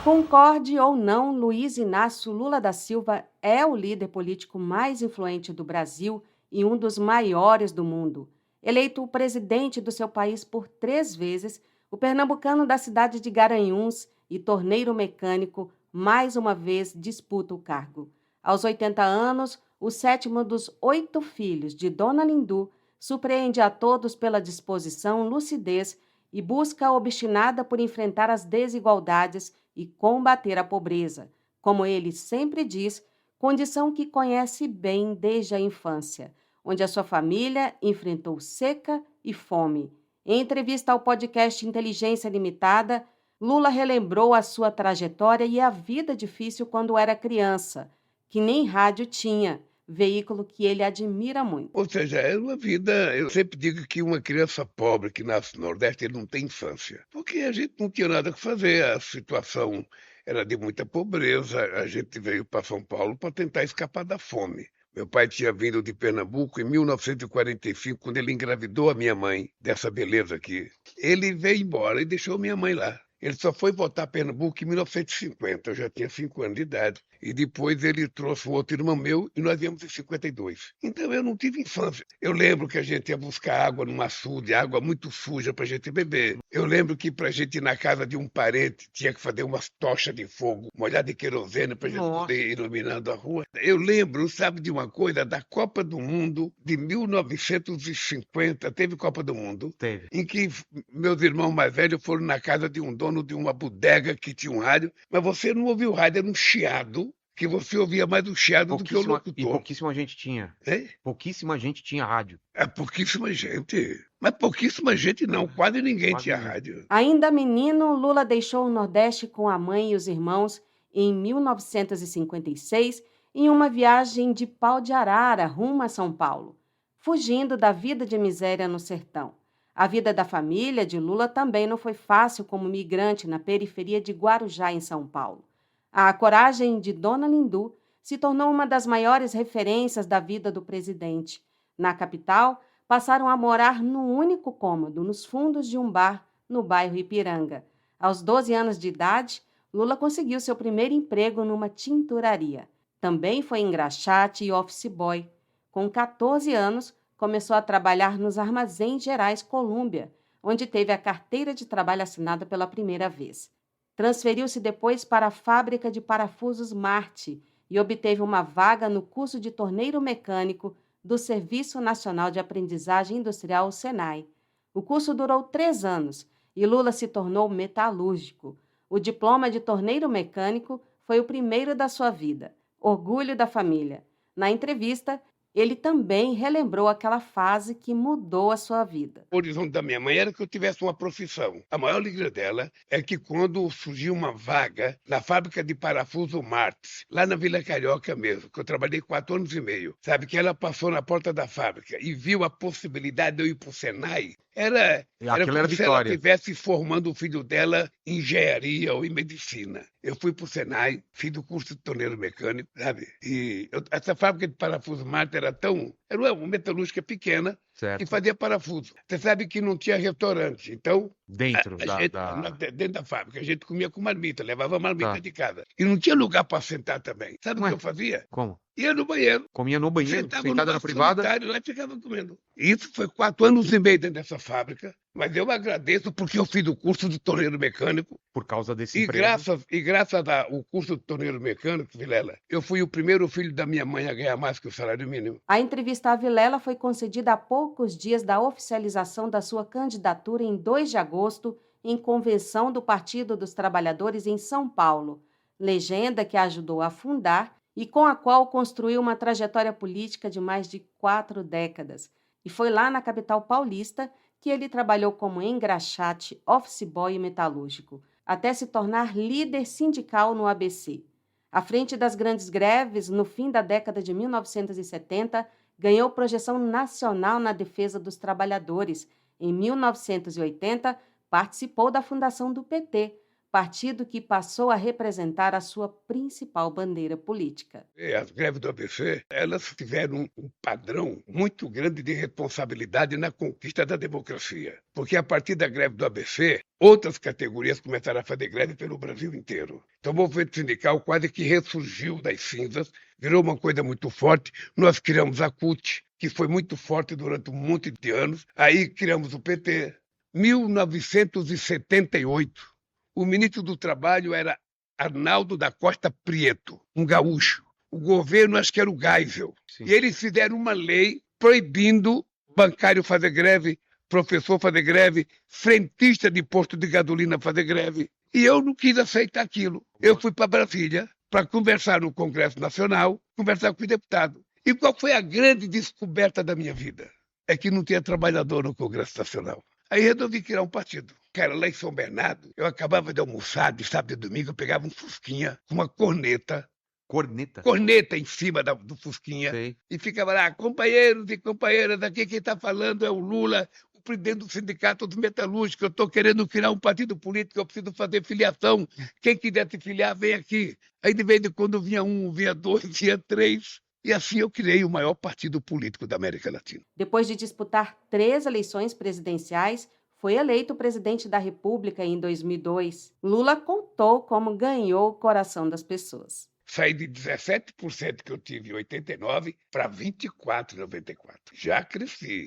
Concorde ou não, Luiz Inácio Lula da Silva é o líder político mais influente do Brasil e um dos maiores do mundo. Eleito o presidente do seu país por 3 vezes, o pernambucano da cidade de Garanhuns e torneiro mecânico mais uma vez disputa o cargo. Aos 80 anos, o sétimo dos 8 filhos de Dona Lindu surpreende a todos pela disposição, lucidez e busca obstinada por enfrentar as desigualdades e combater a pobreza, como ele sempre diz, condição que conhece bem desde a infância, onde a sua família enfrentou seca e fome. Em entrevista ao podcast Inteligência Limitada, Lula relembrou a sua trajetória e a vida difícil quando era criança, que nem rádio tinha, veículo que ele admira muito. Ou seja, é uma vida. Eu sempre digo que uma criança pobre que nasce no Nordeste, ele não tem infância. Porque a gente não tinha nada que fazer, a situação era de muita pobreza. A gente veio para São Paulo para tentar escapar da fome. Meu pai tinha vindo de Pernambuco em 1945, quando ele engravidou a minha mãe, dessa beleza aqui. Ele veio embora e deixou minha mãe lá. Ele só foi voltar a Pernambuco em 1950, eu já tinha 5 anos de idade. E depois ele trouxe um outro irmão meu e nós viemos em 52. Então eu não tive infância. Eu lembro que a gente ia buscar água num açude, água muito suja para a gente beber. Eu lembro que para a gente ir na casa de um parente tinha que fazer umas tochas de fogo, molhar de querosene para a gente poder ir iluminando a rua. Eu lembro, sabe de uma coisa, da Copa do Mundo de 1950, teve Copa do Mundo, Teve. em que meus irmãos mais velhos foram na casa de um dono de uma bodega que tinha um rádio, mas você não ouvia o rádio, era um chiado, que você ouvia mais o chiado do que o E locutor. pouquíssima gente tinha. É? Pouquíssima gente tinha rádio. É pouquíssima gente. Mas pouquíssima gente não, quase ninguém Quase tinha ninguém. rádio. Ainda menino, Lula deixou o Nordeste com a mãe e os irmãos em 1956 em uma viagem de pau de arara rumo a São Paulo, fugindo da vida de miséria no sertão. A vida da família de Lula também não foi fácil como migrante na periferia de Guarujá, em São Paulo. A coragem de Dona Lindu se tornou uma das maiores referências da vida do presidente. Na capital, passaram a morar num único cômodo, nos fundos de um bar, no bairro Ipiranga. Aos 12 anos de idade, Lula conseguiu seu primeiro emprego numa tinturaria. Também foi engraxate e office boy. Com 14 anos, começou a trabalhar nos Armazéns Gerais Colômbia, onde teve a carteira de trabalho assinada pela primeira vez. Transferiu-se depois para a fábrica de parafusos Marte e obteve uma vaga no curso de torneiro mecânico do Serviço Nacional de Aprendizagem Industrial, SENAI. O curso durou 3 anos e Lula se tornou metalúrgico. O diploma de torneiro mecânico foi o primeiro da sua vida, orgulho da família. Na entrevista, ele também relembrou aquela fase que mudou a sua vida. O horizonte da minha mãe era que eu tivesse uma profissão. A maior alegria dela é que quando surgiu uma vaga na fábrica de parafuso Martins, lá na Vila Carioca mesmo, que eu trabalhei 4 anos e meio, sabe, que ela passou na porta da fábrica e viu a possibilidade de eu ir para o Senai, era Aquilo como era se ela vitória. estivesse formando o filho dela em engenharia ou em medicina. Eu fui para o Senai, fiz o curso de torneiro mecânico, sabe? Essa fábrica de parafuso Martins era uma metalúrgica pequena, Certo. que fazia parafuso. Você sabe que não tinha restaurante, então Dentro a da, gente, da... dentro da fábrica, a gente comia com marmita, levava marmita Tá. de casa. E não tinha lugar para sentar também. Sabe o Ué? que eu fazia? Como? Ia no banheiro, Comia no banheiro, sentava sentada numa na privada? solitária lá e ficava comendo. Isso foi 4 anos e meio dentro dessa fábrica, mas eu agradeço porque eu fiz o curso de torneiro mecânico. Por causa desse E emprego. graças ao curso de torneiro mecânico, Vilela, eu fui o primeiro filho da minha mãe a ganhar mais que o salário mínimo. A entrevista a Vilela foi concedida a poucos dias da oficialização da sua candidatura em 2 de agosto, em convenção do Partido dos Trabalhadores em São Paulo, legenda que ajudou a fundar e com a qual construiu uma trajetória política de mais de 4 décadas. E foi lá na capital paulista que ele trabalhou como engraxate, office boy e metalúrgico, até se tornar líder sindical no ABC. À frente das grandes greves, no fim da década de 1970, ganhou projeção nacional na defesa dos trabalhadores. Em 1980, participou da fundação do PT, partido que passou a representar a sua principal bandeira política. As greves do ABC, elas tiveram um padrão muito grande de responsabilidade na conquista da democracia. Porque a partir da greve do ABC, outras categorias começaram a fazer greve pelo Brasil inteiro. Então o movimento sindical quase que ressurgiu das cinzas, virou uma coisa muito forte. Nós criamos a CUT, que foi muito forte durante um monte de anos. Aí criamos o PT. 1978, o ministro do Trabalho era Arnaldo da Costa Prieto, um gaúcho. O governo, acho que era o Geisel. Sim. E eles fizeram uma lei proibindo bancário fazer greve, professor fazer greve, frentista de posto de gasolina fazer greve. E eu não quis aceitar aquilo. Eu fui para Brasília para conversar no Congresso Nacional, conversar com o deputado. E qual foi a grande descoberta da minha vida? É que não tinha trabalhador no Congresso Nacional. Aí resolvi criar um partido. Cara, lá em São Bernardo, eu acabava de almoçar, de sábado e domingo, eu pegava um fusquinha com uma corneta em cima do fusquinha, Sei. e ficava lá, companheiros e companheiras, aqui quem está falando é o Lula, o presidente do Sindicato dos Metalúrgicos, eu estou querendo criar um partido político, eu preciso fazer filiação, quem quiser se filiar, vem aqui. Aí de vez em quando vinha um, vinha dois, vinha três, e assim eu criei o maior partido político da América Latina. Depois de disputar 3 eleições presidenciais, foi eleito presidente da República em 2002. Lula contou como ganhou o coração das pessoas. Saí de 17% que eu tive em 89 para 24% em 94. Já cresci.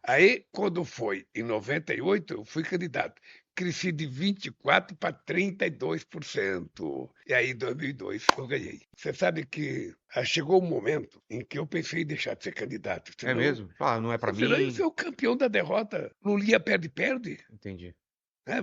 Aí, quando foi em 98, eu fui candidato. Cresci de 24% para 32%. E aí, em 2002, eu ganhei. Você sabe que chegou um momento em que eu pensei em deixar de ser candidato. É mesmo? Ah, não é para mim. Senão eu sou o campeão da derrota. Lulinha perde. Entendi.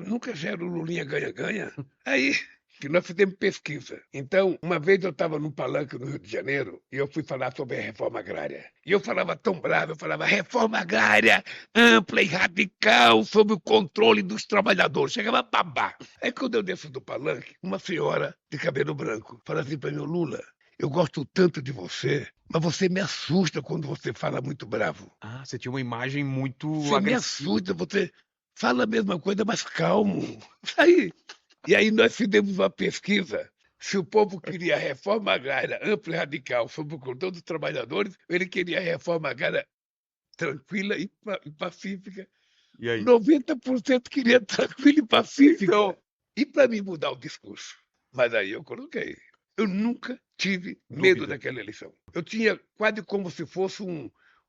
Nunca gera o Lulinha ganha-ganha. Aí que nós fizemos pesquisa. Então, uma vez eu estava num palanque no Rio de Janeiro e eu fui falar sobre a reforma agrária. E eu falava tão bravo, eu falava reforma agrária ampla e radical sobre o controle dos trabalhadores. Chegava a babar. Aí quando eu desço do palanque, uma senhora de cabelo branco fala assim para mim, Lula, eu gosto tanto de você, mas você me assusta quando você fala muito bravo. Ah, você tinha uma imagem muito Você me agressiva. assusta, você fala a mesma coisa, mas calmo. E aí nós fizemos uma pesquisa se o povo queria reforma agrária ampla e radical sobre o controle dos trabalhadores, ou ele queria reforma agrária tranquila e pacífica. E aí? 90% queria tranquila e pacífica. Então, E para mim mudar o discurso. Mas aí eu coloquei. Eu nunca tive medo Dúvida. daquela eleição. Eu tinha quase como se fosse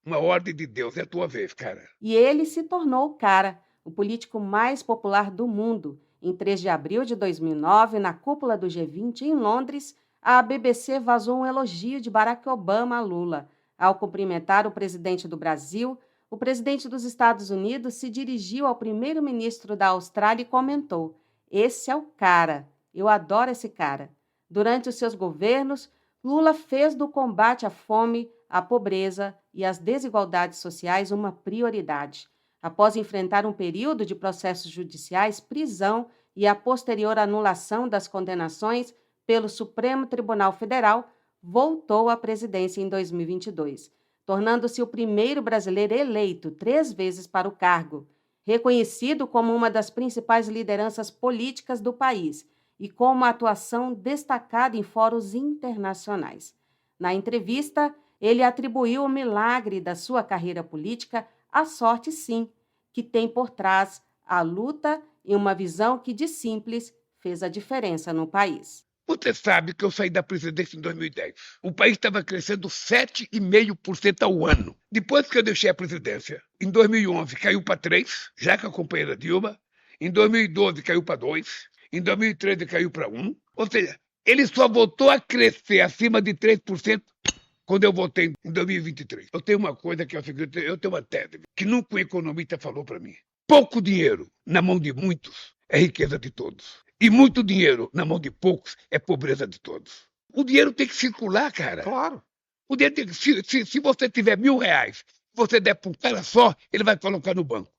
uma ordem de Deus. É a tua vez, cara. E ele se tornou o cara, o político mais popular do mundo. Em 3 de abril de 2009, na cúpula do G20 em Londres, a BBC vazou um elogio de Barack Obama a Lula. Ao cumprimentar o presidente do Brasil, o presidente dos Estados Unidos se dirigiu ao primeiro-ministro da Austrália e comentou: "Esse é o cara, eu adoro esse cara." Durante os seus governos, Lula fez do combate à fome, à pobreza e às desigualdades sociais uma prioridade. Após enfrentar um período de processos judiciais, prisão e a posterior anulação das condenações pelo Supremo Tribunal Federal, voltou à presidência em 2022, tornando-se o primeiro brasileiro eleito 3 vezes para o cargo. Reconhecido como uma das principais lideranças políticas do país e com uma atuação destacada em fóruns internacionais. Na entrevista, ele atribuiu o milagre da sua carreira política à sorte, sim, que tem por trás a luta e uma visão que, de simples, fez a diferença no país. Você sabe que eu saí da presidência em 2010. O país estava crescendo 7,5% ao ano. Depois que eu deixei a presidência, em 2011 caiu para 3%, já com a companheira Dilma. Em 2012 caiu para 2%. Em 2013 caiu para 1%. Ou seja, ele só voltou a crescer acima de 3% quando eu votei em 2023. Eu tenho uma coisa que é o seguinte, eu tenho uma tese que nunca um economista falou para mim. Pouco dinheiro na mão de muitos é riqueza de todos. E muito dinheiro na mão de poucos é pobreza de todos. O dinheiro tem que circular, cara. Claro. O dinheiro tem que, se você tiver R$1.000, você der para um cara só, ele vai colocar no banco.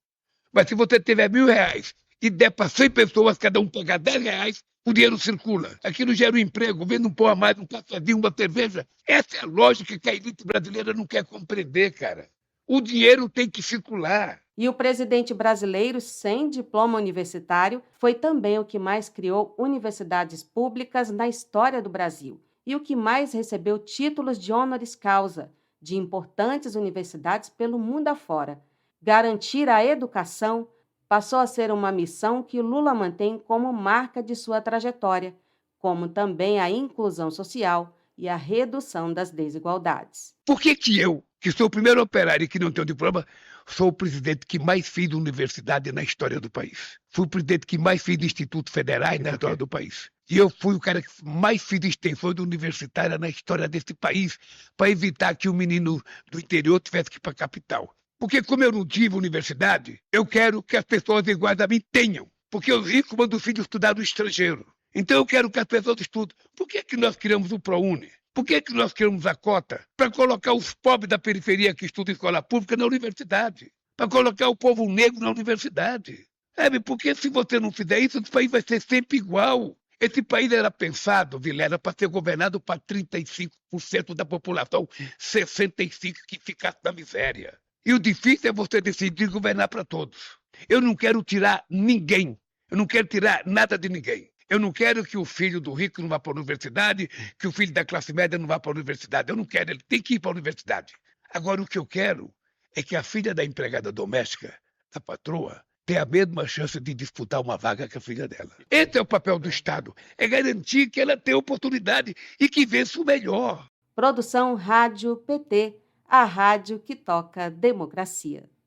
Mas se você tiver R$1.000 e der para 100 pessoas, cada um pagar R$10, o dinheiro circula. Aquilo gera um emprego, vende um pão a mais, um cafezinho, uma cerveja. Essa é a lógica que a elite brasileira não quer compreender, cara. O dinheiro tem que circular. E o presidente brasileiro sem diploma universitário foi também o que mais criou universidades públicas na história do Brasil e o que mais recebeu títulos de honoris causa de importantes universidades pelo mundo afora. Garantir a educação passou a ser uma missão que Lula mantém como marca de sua trajetória, como também a inclusão social e a redução das desigualdades. Por que eu, que sou o primeiro operário e que não tenho diploma, sou o presidente que mais fiz universidade na história do país? Fui o presidente que mais fiz institutos federais na história do país. E eu fui o cara que mais fiz extensões universitárias na história desse país, para evitar que o menino do interior tivesse que ir para a capital. Porque como eu não tive universidade, eu quero que as pessoas iguais a mim tenham. Porque os ricos mandam os filhos estudar no estrangeiro. Então eu quero que as pessoas estudem. Por que nós criamos o ProUni? Por que nós criamos a cota? Para colocar os pobres da periferia que estudam em escola pública na universidade. Para colocar o povo negro na universidade. Sabe? Porque se você não fizer isso, esse país vai ser sempre igual. Esse país era pensado, Vilela, para ser governado para 35% da população, 65% que ficasse na miséria. E o difícil é você decidir governar para todos. Eu não quero tirar ninguém. Eu não quero tirar nada de ninguém. Eu não quero que o filho do rico não vá para a universidade, que o filho da classe média não vá para a universidade. Eu não quero, ele tem que ir para a universidade. Agora, o que eu quero é que a filha da empregada doméstica, da patroa, tenha a mesma chance de disputar uma vaga que a filha dela. Esse é o papel do Estado, é garantir que ela tenha oportunidade e que vença o melhor. Produção Rádio PT, a rádio que toca democracia.